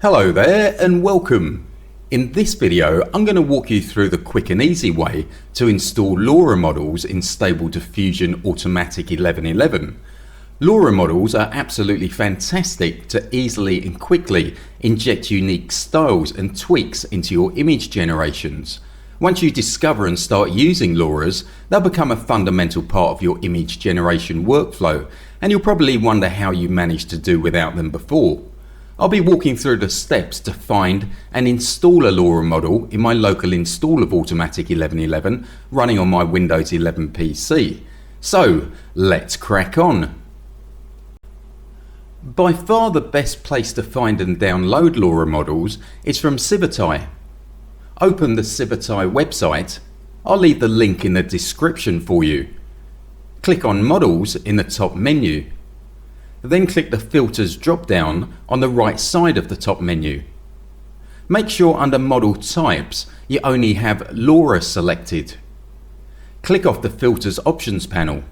Hello there and welcome. In this video I'm going to walk you through the quick and easy way to install LoRA models in Stable Diffusion Automatic1111. LoRA models are absolutely fantastic to easily and quickly inject unique styles and tweaks into your image generations. Once you discover and start using LoRAs, they'll become a fundamental part of your image generation workflow, and you'll probably wonder how you managed to do without them before. I'll be walking through the steps to find and install a LoRA model in my local install of Automatic1111 running on my Windows 11 PC. So let's crack on. By far the best place to find and download LoRA models is from Civitai. Open the Civitai website. I'll leave the link in the description for you. Click on Models in the top menu. Then click the Filters drop down on the right side of the top menu. Make sure under Model Types you only have LoRA selected. Click off the Filters Options panel.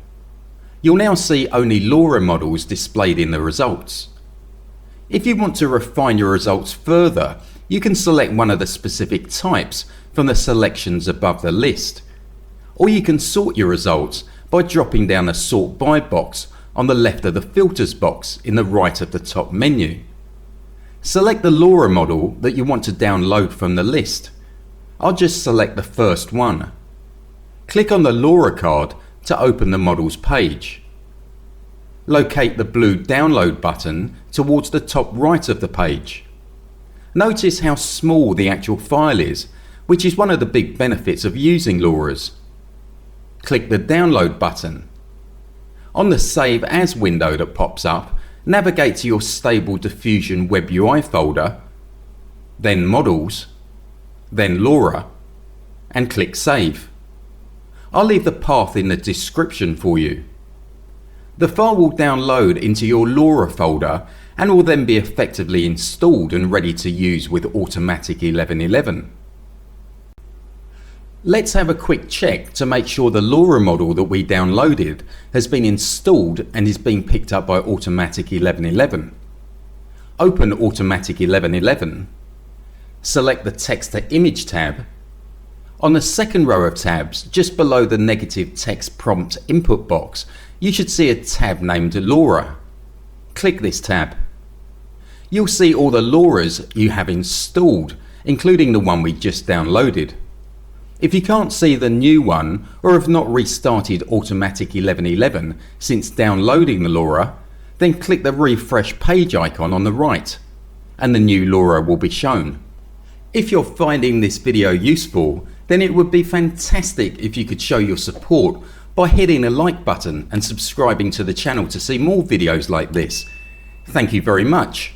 You'll now see only LoRA models displayed in the results. If you want to refine your results further, you can select one of the specific types from the selections above the list. Or you can sort your results by dropping down the Sort By box on the left of the Filters box in the right of the top menu. Select the LoRA model that you want to download from the list. I'll just select the first one. Click on the LoRA card to open the models page. Locate the blue download button towards the top right of the page. Notice how small the actual file is, which is one of the big benefits of using LoRAs. Click the download button. On the Save As window that pops up, navigate to your Stable Diffusion-webui folder, then Models, then LoRA, and click Save. I'll leave the path in the description for you. The file will download into your LoRA folder and will then be effectively installed and ready to use with Automatic1111. Let's have a quick check to make sure the LoRA model that we downloaded has been installed and is being picked up by Automatic1111. Open Automatic1111. Select the Text to Image tab. On the second row of tabs, just below the negative text prompt input box, you should see a tab named LoRA. Click this tab. You'll see all the LoRAs you have installed, including the one we just downloaded. If you can't see the new one or have not restarted Automatic1111 since downloading the LoRA, then click the refresh page icon on the right and the new LoRA will be shown. If you're finding this video useful, then it would be fantastic if you could show your support by hitting the like button and subscribing to the channel to see more videos like this. Thank you very much.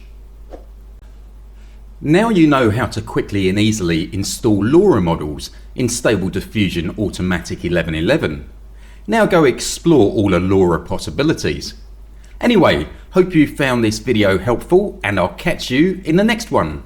Now you know how to quickly and easily install LoRA models in Stable Diffusion Automatic1111. Now go explore all the LoRA possibilities. Anyway, hope you found this video helpful and I'll catch you in the next one.